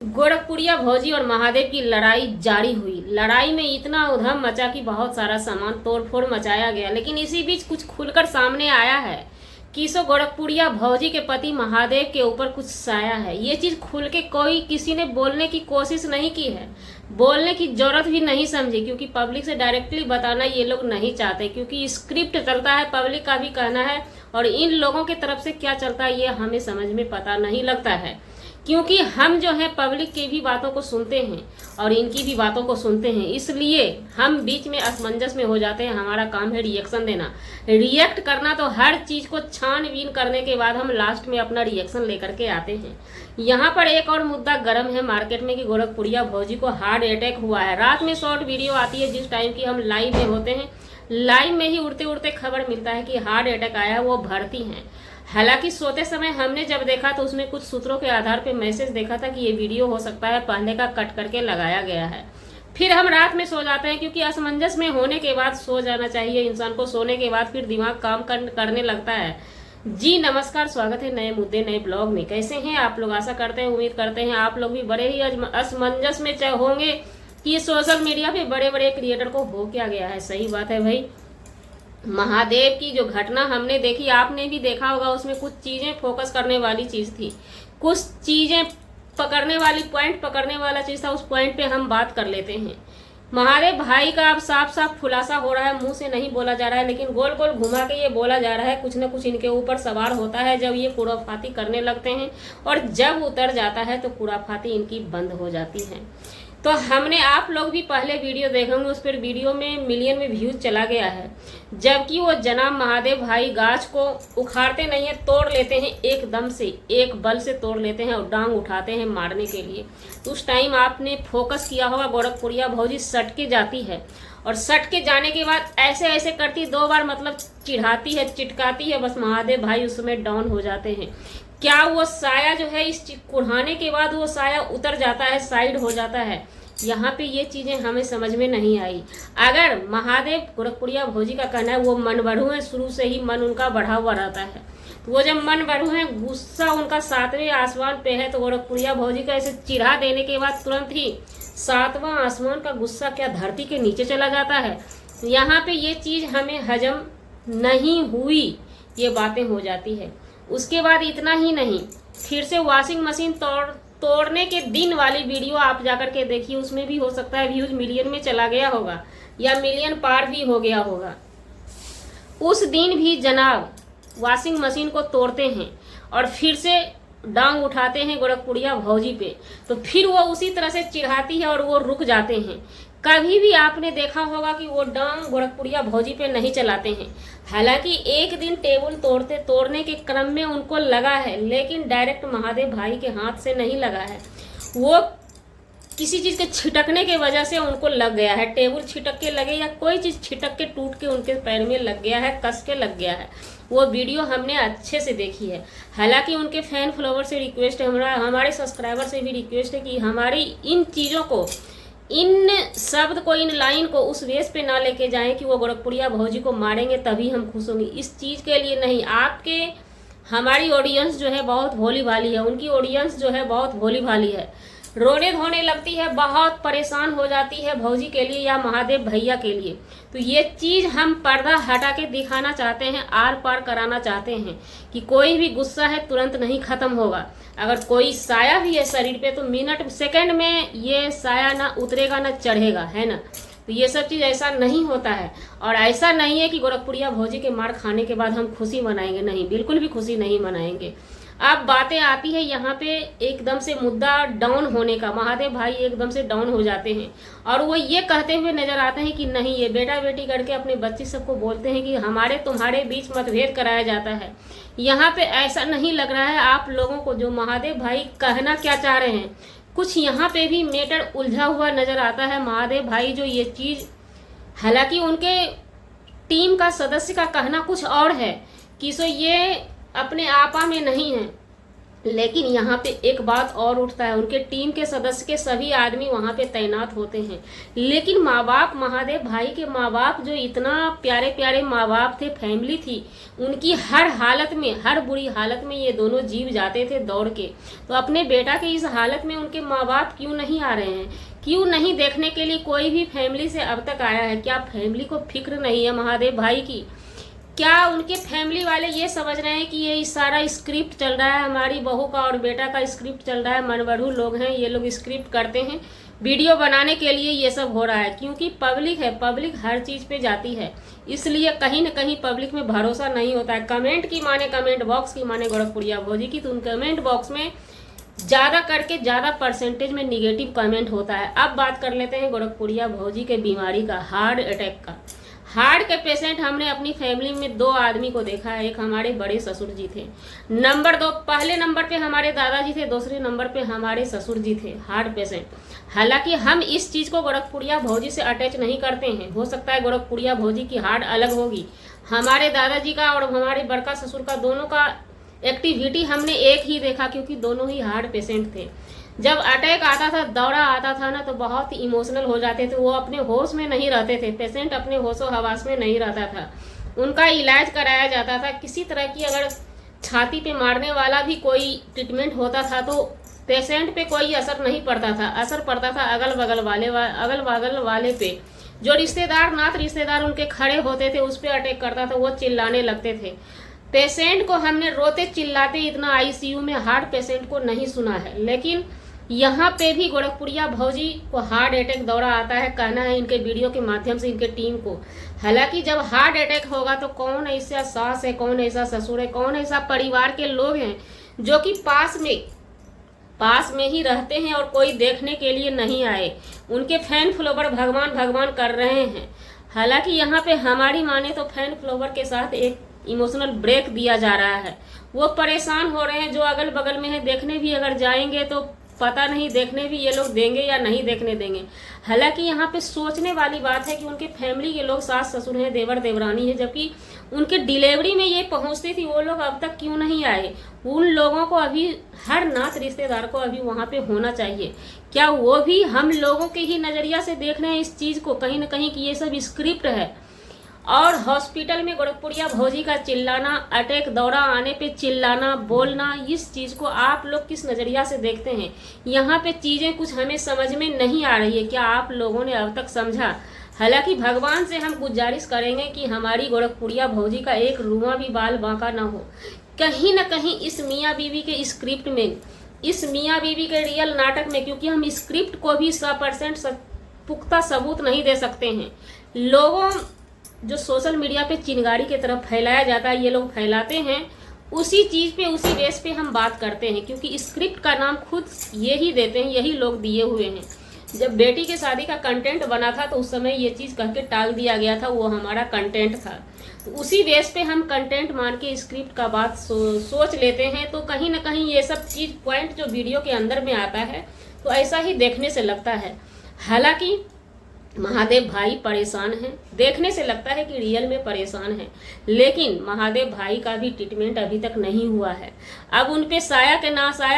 गोरखपुरिया भौजी और महादेव की लड़ाई जारी हुई। लड़ाई में इतना उधम मचा कि बहुत सारा सामान तोड़फोड़ मचाया गया, लेकिन इसी बीच कुछ खुलकर सामने आया है कि सो गोरखपुरिया भौजी के पति महादेव के ऊपर कुछ साया है। ये चीज खुल के कोई किसी ने बोलने की कोशिश नहीं की है, बोलने की जरूरत भी नहीं समझी, क्योंकि पब्लिक से डायरेक्टली बताना ये लोग नहीं चाहते, क्योंकि स्क्रिप्ट चलता है, पब्लिक का भी कहना है और इन लोगों की तरफ से क्या चलता है ये हमें समझ में पता नहीं लगता है। क्योंकि हम जो है पब्लिक की भी बातों को सुनते हैं और इनकी भी बातों को सुनते हैं, इसलिए हम बीच में असमंजस में हो जाते हैं। हमारा काम है रिएक्शन देना, रिएक्ट करना, तो हर चीज को छानबीन करने के बाद हम लास्ट में अपना रिएक्शन लेकर के आते हैं। यहाँ पर एक और मुद्दा गर्म है मार्केट में कि गोरखपुरिया भौजी को हार्ट अटैक हुआ है। रात में शॉर्ट वीडियो आती है जिस टाइम की हम लाइव में होते हैं, लाइव में ही उड़ते उड़ते खबर मिलता है कि हार्ट अटैक आया है, वो भर्ती हैं। हालांकि सोते समय हमने जब देखा तो उसमें कुछ सूत्रों के आधार पर मैसेज देखा था कि ये वीडियो हो सकता है पहले का कट करके लगाया गया है। फिर हम रात में सो जाते हैं, क्योंकि असमंजस में होने के बाद सो जाना चाहिए इंसान को। सोने के बाद फिर दिमाग काम करने लगता है। जी नमस्कार, स्वागत है नए मुद्दे नए ब्लॉग में। कैसे हैं आप लोग? आशा करते हैं, उम्मीद करते हैं आप लोग भी बड़े ही असमंजस में होंगे कि सोशल मीडिया पे बड़े बड़े क्रिएटर को हो क्या गया है। सही बात है भाई, महादेव की जो घटना हमने देखी, आपने भी देखा होगा, उसमें कुछ चीजें फोकस करने वाली चीज थी, कुछ चीजें पकड़ने वाली पॉइंट पकड़ने वाला चीज था। उस पॉइंट पे हम बात कर लेते हैं। महादेव भाई का अब साफ साफ खुलासा हो रहा है, मुंह से नहीं बोला जा रहा है, लेकिन गोल गोल घुमा के ये बोला जा रहा है। कुछ न कुछ इनके ऊपर सवार होता है जब ये खुराफाती करने लगते हैं, और जब उतर जाता है तो खुराफाती इनकी बंद हो जाती है। तो हमने, आप लोग भी पहले वीडियो देखेंगे, उस पर वीडियो में मिलियन में व्यूज चला गया है। जबकि वो जनाब महादेव भाई गाछ को उखाड़ते नहीं है, तोड़ लेते हैं, एकदम से एक बल से तोड़ लेते हैं और डांग उठाते हैं मारने के लिए। तो उस टाइम आपने फोकस किया होगा, गोरखपुरिया भौजी सट के जाती है और सट के जाने के बाद ऐसे ऐसे करती, 2 बार मतलब चिढ़ाती है, चिटकाती है, बस महादेव भाई उसमें डाउन हो जाते हैं। क्या वो साया जो है इस कुढ़ाने के बाद वो साया उतर जाता है, साइड हो जाता है? यहाँ पे ये चीजें हमें समझ में नहीं आई। अगर महादेव, गोरखपुरिया भौजी का कहना है वो मन बढ़ू है, शुरू से ही मन उनका बढ़ा हुआ रहता है, तो वो जब मन बढ़ू है, गुस्सा उनका 7वें आसमान पे है, तो गोरखपुरिया भौजी का ऐसे चिढ़ा देने के बाद तुरंत ही 7वां आसमान का गुस्सा क्या धरती के नीचे चला जाता है? यहाँ पे ये चीज हमें हजम नहीं हुई, ये बातें हो जाती है। उसके बाद इतना ही नहीं, फिर से वॉशिंग मशीन तोड़ने के दिन वाली वीडियो आप जाकर के देखिए, उसमें भी हो सकता है व्यूज मिलियन में चला गया होगा या मिलियन पार भी हो गया होगा। उस दिन भी जनाब वॉशिंग मशीन को तोड़ते हैं और फिर से डांग उठाते हैं गोरखपुरिया भौजी पे, तो फिर वो उसी तरह से चिढ़ाती है और वो रुक जाते हैं। कभी भी आपने देखा होगा कि वो डांग गोरखपुरिया भौजी पे नहीं चलाते हैं। हालांकि एक दिन टेबल तोड़ने के क्रम में उनको लगा है, लेकिन डायरेक्ट महादेव भाई के हाथ से नहीं लगा है, वो किसी चीज के छिटकने के वजह से उनको लग गया है। टेबल छिटक के लगे या कोई चीज छिटक के टूट के उनके पैर में लग गया है, कस के लग गया है। वो वीडियो हमने अच्छे से देखी है। हालांकि उनके फैन फॉलोवर से रिक्वेस्ट है, हमारे सब्सक्राइबर से भी रिक्वेस्ट है कि हमारी इन चीजों को, इन शब्द को, इन लाइन को उस वेश पे ना लेके जाएं कि वो गोरखपुरिया भौजी को मारेंगे तभी हम खुश होंगे। इस चीज के लिए नहीं। आपके, हमारी ऑडियंस जो है बहुत भोली भाली है, उनकी ऑडियंस जो है बहुत भोली भाली है, रोने धोने लगती है, बहुत परेशान हो जाती है भौजी के लिए या महादेव भैया के लिए। तो ये चीज हम पर्दा हटा के दिखाना चाहते हैं, आर पार कराना चाहते हैं कि कोई भी गुस्सा है तुरंत नहीं खत्म होगा। अगर कोई साया भी है शरीर पे तो मिनट सेकंड में ये साया ना उतरेगा ना चढ़ेगा, है ना? तो ये सब चीज ऐसा नहीं होता है। और ऐसा नहीं है कि गोरखपुरिया भौजी के मार खाने के बाद हम खुशी मनाएंगे, नहीं, बिल्कुल भी खुशी नहीं मनाएंगे। अब बातें आती है यहाँ पे एकदम से मुद्दा डाउन होने का। महादेव भाई एकदम से डाउन हो जाते हैं और वो ये कहते हुए नजर आते हैं कि नहीं, ये बेटा बेटी करके अपने बच्चे सबको बोलते हैं कि हमारे तुम्हारे बीच मतभेद कराया जाता है। यहाँ पे ऐसा नहीं लग रहा है आप लोगों को जो महादेव भाई कहना क्या चाह रहे हैं। कुछ यहाँ पे भी मैटर उलझा हुआ नजर आता है। महादेव भाई जो ये चीज, हालांकि उनके टीम का सदस्य का कहना कुछ और है कि सो ये अपने आपा में नहीं है, लेकिन यहाँ पे एक बात और उठता है, उनके टीम के सदस्य के सभी आदमी वहाँ पे तैनात होते हैं, लेकिन माँ बाप, महादेव भाई के माँ बाप जो इतना प्यारे प्यारे माँ बाप थे, फैमिली थी, उनकी हर हालत में, हर बुरी हालत में ये दोनों जीव जाते थे दौड़ के। तो अपने बेटा के इस हालत में उनके माँ बाप क्यों नहीं आ रहे हैं, क्यों नहीं देखने के लिए कोई भी फैमिली से अब तक आया है? क्या फैमिली को फिक्र नहीं है महादेव भाई की? क्या उनके फैमिली वाले ये समझ रहे हैं कि ये सारा स्क्रिप्ट चल रहा है, हमारी बहू का और बेटा का स्क्रिप्ट चल रहा है, मनबड़ू लोग हैं, ये लोग स्क्रिप्ट करते हैं, वीडियो बनाने के लिए ये सब हो रहा है? क्योंकि पब्लिक है, पब्लिक हर चीज़ पे जाती है, इसलिए कहीं ना कहीं पब्लिक में भरोसा नहीं होता है। कमेंट की माने, कमेंट बॉक्स की माने गोरखपुरिया भौजी की, तो उन कमेंट बॉक्स में ज़्यादा करके ज़्यादा परसेंटेज में निगेटिव कमेंट होता है। अब बात कर लेते हैं गोरखपुरिया भौजी के बीमारी का, हार्ट अटैक का। हार्ट के पेशेंट हमने अपनी फैमिली में 2 आदमी को देखा है। एक हमारे बड़े ससुर जी थे, नंबर 2, पहले नंबर पे हमारे दादाजी थे, दूसरे नंबर पे हमारे ससुर जी थे हार्ट पेशेंट। हालांकि हम इस चीज़ को गोरखपुरिया भौजी से अटैच नहीं करते हैं, हो सकता है गोरखपुरिया भौजी की हार्ट अलग होगी, हमारे दादाजी का और हमारे बड़का ससुर का दोनों का एक्टिविटी हमने एक ही देखा, क्योंकि दोनों ही हार्ट पेशेंट थे। जब अटैक आता था, दौरा आता था ना, तो बहुत इमोशनल हो जाते थे, वो अपने होश में नहीं रहते थे, पेशेंट अपने होशो हवास में नहीं रहता था। उनका इलाज कराया जाता था, किसी तरह की अगर छाती पे मारने वाला भी कोई ट्रीटमेंट होता था तो पेशेंट पे कोई असर नहीं पड़ता था, असर पड़ता था अगल बगल वाले पे। जो रिश्तेदार, नात रिश्तेदार उनके खड़े होते थे, उस पर अटैक करता था, वो चिल्लाने लगते थे। पेशेंट को हमने रोते चिल्लाते इतना आईसीयू में हार्ट पेशेंट को नहीं सुना है। लेकिन यहाँ पे भी गोरखपुरिया भौजी को हार्ट अटैक दौरा आता है, कहना है इनके वीडियो के माध्यम से इनके टीम को। हालांकि जब हार्ट अटैक होगा तो कौन ऐसा सास है, कौन ऐसा ससुर है, कौन ऐसा परिवार के लोग हैं जो कि पास में ही रहते हैं और कोई देखने के लिए नहीं आए? उनके फैन फॉलोवर भगवान भगवान कर रहे हैं। हालांकि यहाँ पे हमारी माने तो फैन फॉलोवर के साथ एक इमोशनल ब्रेक दिया जा रहा है, वो परेशान हो रहे हैं। जो अगल बगल में है, देखने भी अगर जाएंगे तो पता नहीं देखने भी ये लोग देंगे या नहीं देखने देंगे। हालांकि यहाँ पे सोचने वाली बात है कि उनके फैमिली के लोग सास ससुर हैं, देवर देवरानी है, जबकि उनके डिलीवरी में ये पहुँचती थी, वो लोग अब तक क्यों नहीं आए? उन लोगों को अभी, हर नात रिश्तेदार को अभी वहाँ पे होना चाहिए। क्या वो भी हम लोगों के ही नज़रिया से देख रहे हैं इस चीज़ को, कहीं ना कहीं कि ये सब स्क्रिप्ट है? और हॉस्पिटल में गोरखपुरिया भौजी का चिल्लाना, अटैक दौरा आने पे चिल्लाना, बोलना, इस चीज़ को आप लोग किस नज़रिया से देखते हैं? यहाँ पे चीज़ें कुछ हमें समझ में नहीं आ रही है, क्या आप लोगों ने अब तक समझा? हालांकि भगवान से हम गुजारिश करेंगे कि हमारी गोरखपुरिया भौजी का एक रुआ भी बाल बांका ना हो। कहीं ना कहीं इस मियाँ बीवी के स्क्रिप्ट में, इस मियाँ बीवी के रियल नाटक में, क्योंकि हम स्क्रिप्ट को भी 100% पुख्ता सबूत नहीं दे सकते हैं। लोगों जो सोशल मीडिया पे चिंगारी की तरफ फैलाया जाता है, ये लोग फैलाते हैं, उसी चीज़ पे, उसी बेस पे हम बात करते हैं, क्योंकि स्क्रिप्ट का नाम खुद यही देते हैं, यही लोग दिए हुए हैं। जब बेटी के शादी का कंटेंट बना था तो उस समय ये चीज़ कह के टाल दिया गया था, वो हमारा कंटेंट था, तो उसी बेस पे हम कंटेंट मान के स्क्रिप्ट का बात सोच लेते हैं। तो कहीं ना कहीं ये सब चीज़ पॉइंट जो वीडियो के अंदर में आता है तो ऐसा ही देखने से लगता है। हालांकि महादेव भाई परेशान हैं, देखने से लगता है कि रियल में परेशान हैं, लेकिन महादेव भाई का भी ट्रीटमेंट अभी तक नहीं हुआ है। अब उन पे साया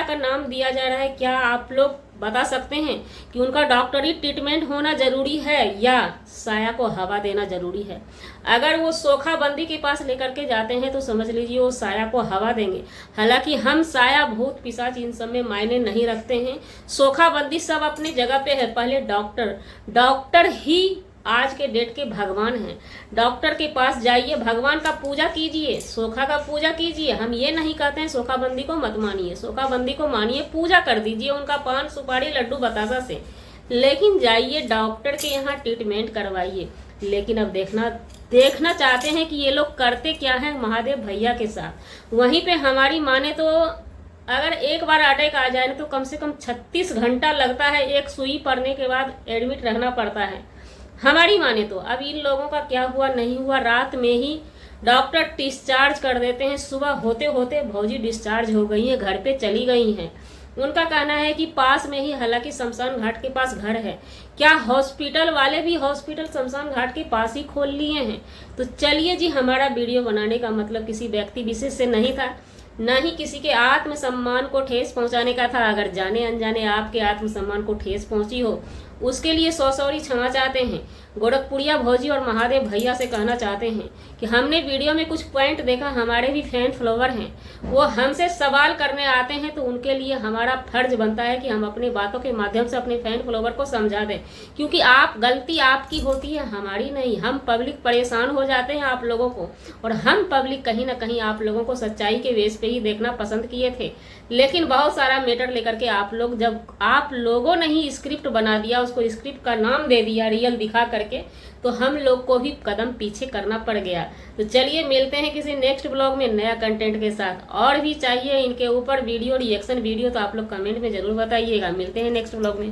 का नाम दिया जा रहा है। क्या आप लोग बता सकते हैं कि उनका डॉक्टरी ट्रीटमेंट होना ज़रूरी है या साया को हवा देना ज़रूरी है? अगर वो सोखाबंदी के पास लेकर के जाते हैं तो समझ लीजिए वो साया को हवा देंगे। हालांकि हम साया भूत पिशाच इन सब में मायने नहीं रखते हैं, सोखाबंदी सब अपनी जगह पे है। पहले डॉक्टर ही आज के डेट के भगवान हैं। डॉक्टर के पास जाइए, भगवान का पूजा कीजिए, सोखा का पूजा कीजिए। हम ये नहीं कहते हैं सोखाबंदी को मत मानिए, सोखाबंदी को मानिए, पूजा कर दीजिए उनका पान सुपारी लड्डू बतासा से, लेकिन जाइए डॉक्टर के यहाँ ट्रीटमेंट करवाइए। लेकिन अब देखना चाहते हैं कि ये लोग करते क्या हैं महादेव भैया के साथ। वहीं पे हमारी माने तो अगर एक बार अटैक आ जाए तो कम से कम 36 घंटा लगता है, एक सुई पड़ने के बाद एडमिट रहना पड़ता है हमारी माने तो। अब इन लोगों का क्या हुआ नहीं हुआ, रात में ही डॉक्टर डिस्चार्ज कर देते हैं, सुबह होते होते भौजी डिस्चार्ज हो गई हैं, घर पे चली गई हैं। उनका कहना है कि पास में ही, हालांकि शमशान घाट के पास घर है, क्या हॉस्पिटल वाले भी हॉस्पिटल शमशान घाट के पास ही खोल लिए हैं? तो चलिए जी, हमारा वीडियो बनाने का मतलब किसी व्यक्ति विशेष से नहीं था, न ही किसी के आत्मसम्मान को ठेस पहुंचाने का था। अगर जाने अनजाने आपके आत्मसम्मान को ठेस पहुंची हो उसके लिए सौ सॉरी क्षमा चाहते हैं। गोरखपुरिया भौजी और महादेव भैया से कहना चाहते हैं कि हमने वीडियो में कुछ पॉइंट देखा, हमारे भी फैन फॉलोवर हैं, वो हमसे सवाल करने आते हैं, तो उनके लिए हमारा फर्ज बनता है कि हम अपनी बातों के माध्यम से अपने फैन फॉलोवर को समझा दें, क्योंकि आप गलती आपकी होती है, हमारी नहीं। हम पब्लिक परेशान हो जाते हैं आप लोगों को, और हम पब्लिक कहीं ना कहीं आप लोगों को सच्चाई के बेस पे ही देखना पसंद किए थे। लेकिन बहुत सारा मैटर लेकर के आप लोग, जब आप लोगों ने ही स्क्रिप्ट बना दिया, उसको स्क्रिप्ट का नाम दे दिया रियल दिखा करके, तो हम लोग को भी कदम पीछे करना पड़ गया। तो चलिए मिलते हैं किसी नेक्स्ट ब्लॉग में नया कंटेंट के साथ। और भी चाहिए इनके ऊपर वीडियो, रिएक्शन वीडियो, तो आप लोग कमेंट में जरूर बताइएगा। मिलते हैं नेक्स्ट ब्लॉग में।